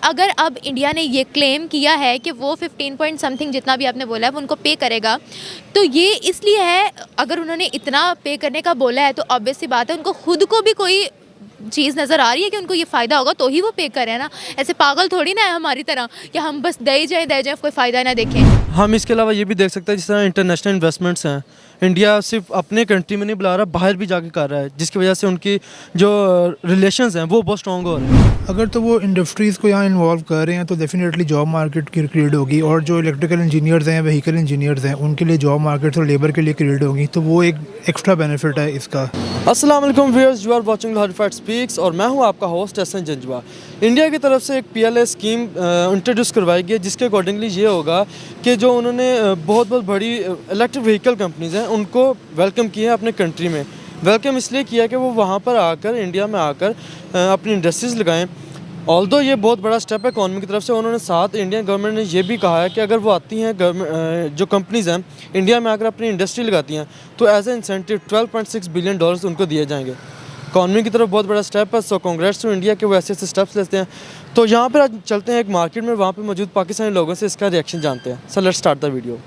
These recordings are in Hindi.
अगर अब इंडिया ने ये क्लेम किया है कि वो 15 पॉइंट समथिंग जितना भी आपने बोला है वो उनको पे करेगा, तो ये इसलिए है, अगर उन्होंने इतना पे करने का बोला है तो ऑब्वियस सी बात है उनको खुद को भी कोई चीज़ नज़र आ रही है कि उनको ये फ़ायदा होगा तो ही वो पे कर रहे हैं ना। ऐसे पागल थोड़ी ना है हमारी तरह कि हम बस दे जाए कोई फ़ायदा ना देखें। हम इसके अलावा ये भी देख सकते हैं जिस तरह इंटरनेशनल इन्वेस्टमेंट्स हैं, इंडिया सिर्फ अपने कंट्री में नहीं बुला रहा, बाहर भी जाके कर रहा है, जिसकी वजह से उनकी जो रिलेशंस हैं वो बहुत स्ट्रॉन्ग हो रहे हैं। अगर तो वो इंडस्ट्रीज़ को यहाँ इन्वॉल्व कर रहे हैं तो डेफिनेटली जॉब मार्केट की क्रिएट होगी, और जो इलेक्ट्रिकल इंजीनियर्स हैं, व्हीकल इंजीनियर्स हैं, उनके लिए जॉब मार्केट और लेबर के लिए क्रिएट होगी, तो वो एक एक्स्ट्रा बेनिफिट है इसका। अस्सलाम वालेकुम viewers, you are watching Lahori fact speaks और मैं हूं आपका होस्ट हसन जंजवा। इंडिया की तरफ से एक PLA स्कीम इंट्रोड्यूस करवाई गई है, जिसके अकॉर्डिंगली ये होगा कि जो उन्होंने बहुत बड़ी इलेक्ट्रिक व्हीकल कंपनीज़ हैं उनको वेलकम किया है अपने कंट्री में। वेलकम इसलिए किया कि वो वहाँ पर आकर, इंडिया में आकर अपनी इंडस्ट्रीज़ लगाएं। ऑल्दो ये बहुत बड़ा स्टेप है इकॉनमी की तरफ से, उन्होंने साथ इंडियन गवर्नमेंट ने ये भी कहा है कि अगर वो आती हैं जो कंपनीज़ हैं इंडिया में आकर अपनी इंडस्ट्री लगाती हैं तो एज ए इंसेंटिव $12.6 बिलियन उनको दिए जाएंगे। इकॉनमी की तरफ बहुत बड़ा स्टेप है, सो कांग्रेस टू इंडिया के वो ऐसे स्टेप्स लेते हैं। तो यहाँ पर आज चलते हैं एक मार्केट में, वहाँ पर मौजूद पाकिस्तानी लोगों से इसका रिएक्शन जानते हैं। So let's start the video.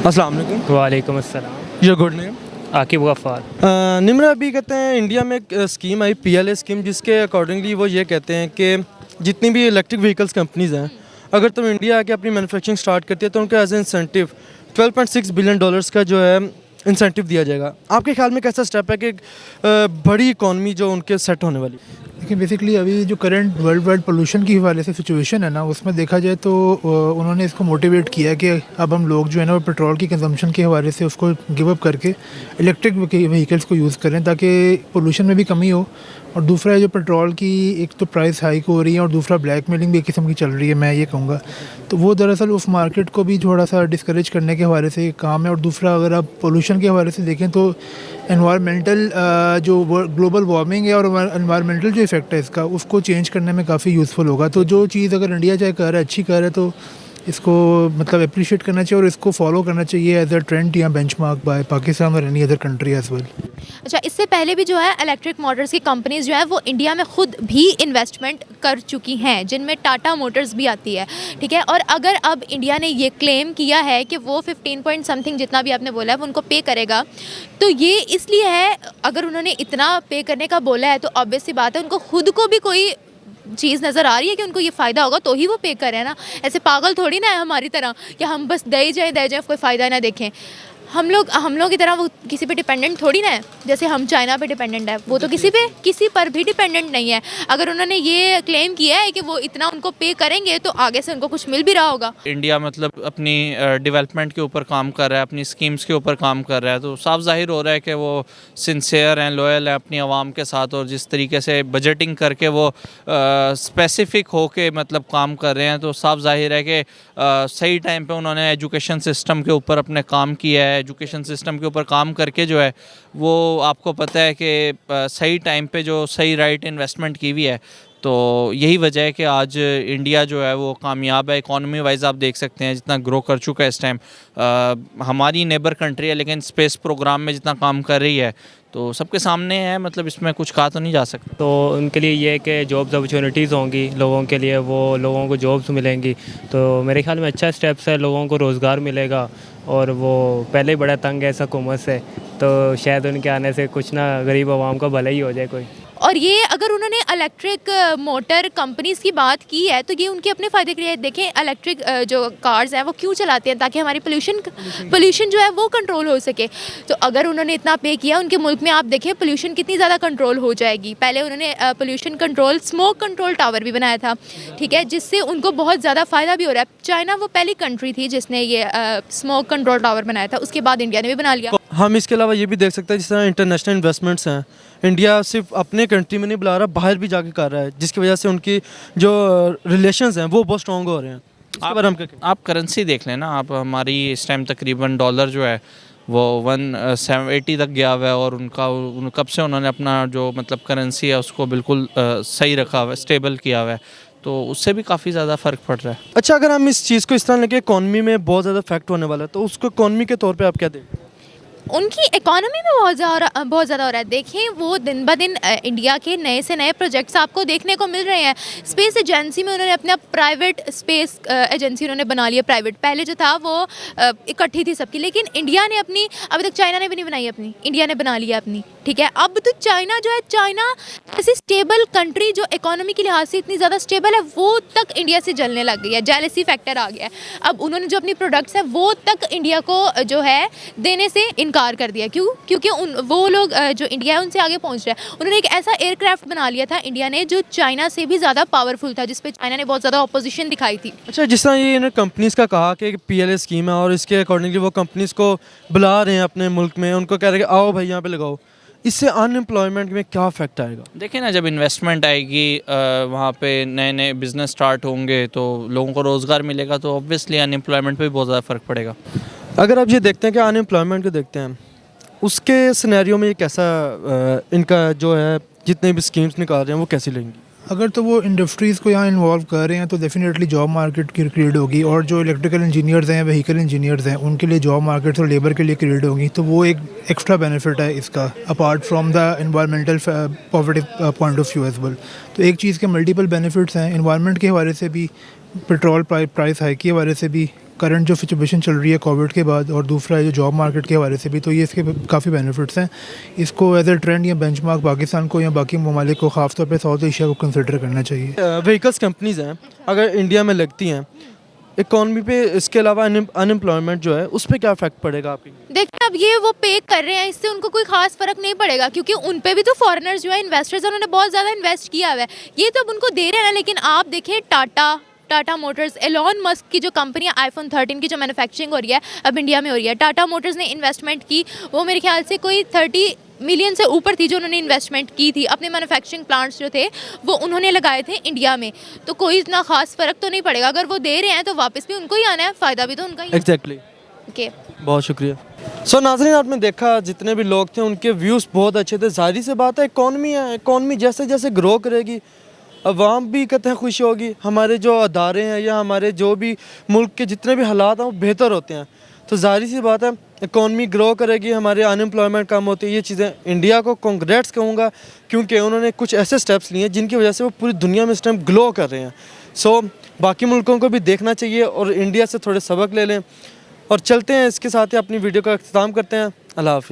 अस्सलाम वालेकुम। वालेकुम अस्सलाम। Your good name? Aqib Ghaffar. Nimra, अभी कहते हैं इंडिया में एक स्कीम आई PLA स्कीम, जिसके अकॉर्डिंगली वो ये कहते हैं कि जितनी भी इलेक्ट्रिक व्हीकल्स कंपनीज़ हैं, अगर तुम इंडिया आके अपनी मैन्युफैक्चरिंग स्टार्ट करती है तो उनको एज ए इंसेंटिव $12.6 बिलियन का जो है इंसेंटिव दिया जाएगा। आपके ख्याल में कैसा स्टेप है कि बड़ी इकॉनमी जो उनके सेट होने वाली? लेकिन बेसिकली अभी जो करंट वर्ल्ड वाइड पोल्यूशन की हवाले से सिचुएशन है ना, उसमें देखा जाए तो उन्होंने इसको मोटिवेट किया कि अब हम लोग जो है ना वो पेट्रोल की कंजम्पशन के हवाले से उसको गिव अप करके इलेक्ट्रिक व्हीकल्स को यूज़ करें ताकि पोल्यूशन में भी कमी हो। और दूसरा है जो पेट्रोल की एक तो प्राइस हाइक हो रही है और दूसरा ब्लैक मेलिंग भी एक किस्म की चल रही है, मैं ये कहूँगा। तो वो दरअसल उस मार्केट को भी थोड़ा सा डिस्करेज करने के हवाले से काम है। और दूसरा अगर आप पोल्यूशन के हवाले से देखें तो एनवायरमेंटल जो ग्लोबल वार्मिंग है और एनवायरमेंटल जो इफेक्ट है इसका, उसको चेंज करने में काफ़ी यूज़फुल होगा। तो जो चीज़ अगर इंडिया चाहे कर रहा है, अच्छी कर रहा है, तो इसको मतलब अप्रिशिएट करना चाहिए और इसको फॉलो करना चाहिए एज अ ट्रेंड या बेंचमार्क बाय पाकिस्तान और any other country as well. अच्छा, इससे पहले भी जो है इलेक्ट्रिक मोटर्स की कंपनीज जो है वो इंडिया में खुद भी इन्वेस्टमेंट कर चुकी हैं, जिनमें टाटा मोटर्स भी आती है, ठीक है। और अगर अब इंडिया ने ये क्लेम किया है कि वो 15 पॉइंट समथिंग जितना भी आपने बोला है वो उनको पे करेगा, तो ये इसलिए है, अगर उन्होंने इतना पे करने का बोला है तो ऑब्वियस सी बात है उनको खुद को भी कोई चीज़ नज़र आ रही है कि उनको ये फ़ायदा होगा तो ही वो पे कर रहे हैं ना। ऐसे पागल थोड़ी ना है हमारी तरह कि हम बस दे जाए कोई फ़ायदा ना देखें। हम लोग की तरह वो किसी पे डिपेंडेंट थोड़ी ना है, जैसे हम चाइना पे डिपेंडेंट है, वो तो किसी पर भी डिपेंडेंट नहीं है। अगर उन्होंने ये क्लेम किया है कि वो इतना उनको पे करेंगे तो आगे से उनको कुछ मिल भी रहा होगा। इंडिया मतलब अपनी डेवलपमेंट के ऊपर काम कर रहा है, अपनी स्कीम्स के ऊपर काम कर रहा है, तो साफ जाहिर हो रहा है कि वो सिंसियर हैं, लॉयल हैं अपनी आवाम के साथ, और जिस तरीके से बजटिंग करके वो स्पेसिफिक हो के मतलब काम कर रहे हैं, तो साफ जाहिर है कि सही टाइम पे उन्होंने एजुकेशन सिस्टम के ऊपर अपने काम किया है। एजुकेशन सिस्टम के ऊपर काम करके जो है वो आपको पता है कि सही टाइम पे जो सही राइट इन्वेस्टमेंट की हुई है, तो यही वजह है कि आज इंडिया जो है वो कामयाब है। इकॉनमी वाइज आप देख सकते हैं जितना ग्रो कर चुका है इस टाइम। हमारी नेबर कंट्री है लेकिन स्पेस प्रोग्राम में जितना काम कर रही है तो सबके सामने है, मतलब इसमें कुछ कहा तो नहीं जा सकता। तो उनके लिए ये कि जॉब्स अपॉर्चुनिटीज़ होंगी लोगों के लिए, वो लोगों को जॉब्स मिलेंगी, तो मेरे ख्याल में अच्छा स्टेप्स है, लोगों को रोज़गार मिलेगा। और वो पहले ही बड़ा तंग है इस हुकूमत से, तो शायद उनके आने से कुछ ना गरीब आवाम का भला ही हो जाए कोई। और ये अगर उन्होंने इलेक्ट्रिक मोटर कंपनीज़ की बात की है तो ये उनके अपने फ़ायदे के लिए। देखें, इलेक्ट्रिक जो कार्स हैं वो क्यों चलाते हैं, ताकि हमारी पोल्यूशन जो है वो कंट्रोल हो सके। तो अगर उन्होंने इतना पे किया, उनके मुल्क में आप देखें पोल्यूशन कितनी ज़्यादा कंट्रोल हो जाएगी। पहले उन्होंने pollution control smoke control tower भी बनाया था, ठीक है, जिससे उनको बहुत ज़्यादा फ़ायदा भी हो रहा है। चाइना वो पहली कंट्री थी जिसने ये स्मोक कंट्रोल टावर बनाया था, उसके बाद इंडिया ने भी बना लिया। हम इसके अलावा ये भी देख सकते हैं जिस तरह इंटरनेशनल इन्वेस्टमेंट्स हैं, इंडिया सिर्फ अपने कंट्री में नहीं बुला रहा, बाहर भी जाके कर रहा है, जिसकी वजह से उनकी जो रिलेशंस हैं वो बहुत स्ट्रॉन्ग हो रहे हैं। आप करेंसी देख लें ना, आप हमारी इस टाइम तकरीबन डॉलर जो है वो 180 तक गया हुआ है, और कब से उन्होंने अपना जो मतलब करेंसी है उसको बिल्कुल सही रखा हुआ है, स्टेबल किया हुआ है। तो उससे भी काफ़ी ज़्यादा फ़र्क पड़ रहा है। अच्छा, अगर हम इस चीज़ को इस तरह लेके इकॉनमी में बहुत ज़्यादा इफेक्ट होने वाला है, तो उसको इकॉनमी के तौर पे आप क्या देखें? उनकी इकोनॉमी में बहुत ज़्यादा हो रहा है। देखें, वो दिन ब दिन इंडिया के नए से नए प्रोजेक्ट्स आपको देखने को मिल रहे हैं। स्पेस एजेंसी में उन्होंने अपना प्राइवेट स्पेस एजेंसी उन्होंने बना लिया प्राइवेट। पहले जो था वो इकट्ठी थी सबकी, लेकिन इंडिया ने अपनी, अभी तक चाइना ने भी नहीं बनाई अपनी, इंडिया ने बना लिया अपनी, ठीक है। अब तो चाइना जो है, चाइना ऐसी स्टेबल कंट्री जो इकोनॉमी के लिहाज से इतनी ज़्यादा स्टेबल है, वो तक इंडिया से जलने लग गई है। जेलसी फैक्टर आ गया है। अब उन्होंने जो अपनी प्रोडक्ट्स हैं वो तक इंडिया को जो है देने से इनकार कर दिया। क्यों? क्योंकि वो लोग जो इंडिया है उनसे आगे पहुंच रहे हैं। उन्होंने एक ऐसा एयरक्राफ्ट बना लिया था इंडिया ने जो चाइना से भी ज़्यादा पावरफुल था, जिस पे चाइना ने बहुत ज़्यादा ऑपोजिशन दिखाई थी। अच्छा, जिस तरह ये इन्होंने कंपनीज़ का कहा कि PLA स्कीम है और इसके अकॉर्डिंगली वो कंपनीज़ को बुला रहे हैं अपने मुल्क में, उनको कह रहे हैं कि आओ भाई यहाँ पे लगाओ, इससे अनएम्प्लॉयमेंट में क्या इफेक्ट आएगा? देखिए ना, जब इन्वेस्टमेंट आएगी वहाँ पे नए नए बिज़नेस स्टार्ट होंगे तो लोगों को रोज़गार मिलेगा, तो ऑब्वियसली अनएम्प्लॉयमेंट पे भी बहुत ज़्यादा फ़र्क पड़ेगा। अगर आप ये देखते हैं कि अनएम्प्लॉयमेंट को देखते हैं, उसके सिनेरियो में ये कैसा इनका जो है जितने भी स्कीम्स निकाल रहे हैं वो कैसी लेंगी? अगर तो वो इंडस्ट्रीज़ को यहाँ इन्वॉल्व कर रहे हैं तो डेफिनेटली जॉब मार्केट की क्रिएट होगी, और जो इलेक्ट्रिकल इंजीनियर्स हैं, व्हीकल इंजीनियर्स हैं, उनके लिए जॉब मार्केट्स और लेबर के लिए क्रिएट होगी। तो वो एक एक्स्ट्रा बेनिफिट है इसका, apart from the environmental positive point of view as well. तो एक चीज़ के मल्टीपल बेनिफिट्स हैं, इन्वायरमेंट के हवाले से भी, पेट्रोल प्राइस हाइक के हवाले से भी, करंट जो सिचुएशन चल रही है कोविड के बाद, और दूसरा है जो जॉब मार्केट के हवाले से भी। तो ये इसके काफ़ी बेनिफिट्स हैं। इसको एज ए ट्रेंड या बेंचमार्क पाकिस्तान को या बाकी ममालिक को, ख़ासतौर पे साउथ एशिया को कंसिडर करना चाहिए। व्हीकल्स कंपनीज़ हैं अगर इंडिया में लगती हैं, इकॉनमी पे इसके अलावा अनएम्प्लॉयमेंट जो है उस पर क्या इफेक्ट पड़ेगा आपकी? देखिए, अब ये वो पे कर रहे हैं, इससे उनको कोई खास फर्क नहीं पड़ेगा, क्योंकि उन पे भी तो फॉरेनर्स जो है, इन्वेस्टर्स, उन्होंने बहुत ज़्यादा इन्वेस्ट किया हुआ है। ये तो अब उनको दे रहे हैं ना। लेकिन आप देखिए, टाटा मोटर्स, एलॉन मस्क की जो कंपनी है, iPhone 13 की जो मैन्युफैक्चरिंग हो रही है अब इंडिया में हो रही है, टाटा मोटर्स ने इन्वेस्टमेंट की, वो मेरे ख्याल से कोई 30 मिलियन से ऊपर थी जो उन्होंने इन्वेस्टमेंट की थी। अपने मैन्युफैक्चरिंग प्लांट्स जो थे वो उन्होंने लगाए थे इंडिया में। तो कोई इतना खास फ़र्क तो नहीं पड़ेगा। अगर वो दे रहे हैं तो वापस भी उनको ही आना है, फ़ायदा भी तो उनका ही है। एग्जैक्टली। ओके, बहुत शुक्रिया। सो नाज़रीन, आपने देखा जितने भी लोग थे उनके व्यूज़ बहुत अच्छे थे। जाहिर सी बात है, इकॉनमी है, इकॉनमी जैसे जैसे ग्रो करेगी अवाम भी कतई खुश होगी, हमारे जो अदारे हैं या हमारे जो भी मुल्क के जितने भी हालात हैं वो बेहतर होते हैं। तो जाहिर सी बात है, इकॉनमी ग्रो करेगी, हमारे अनएम्प्लॉयमेंट कम होती है। ये चीज़ें इंडिया को कांग्रेट्स कहूँगा, क्योंकि उन्होंने कुछ ऐसे स्टेप्स लिए जिनकी वजह से वो पूरी दुनिया में इस टाइम ग्लो कर रहे हैं। सो बाकी मुल्कों को भी देखना चाहिए और इंडिया से थोड़े सबक ले लें। और चलते हैं, इसके साथ ही अपनी वीडियो का अख्ताम करते हैं। अल्लाह हाफिज़।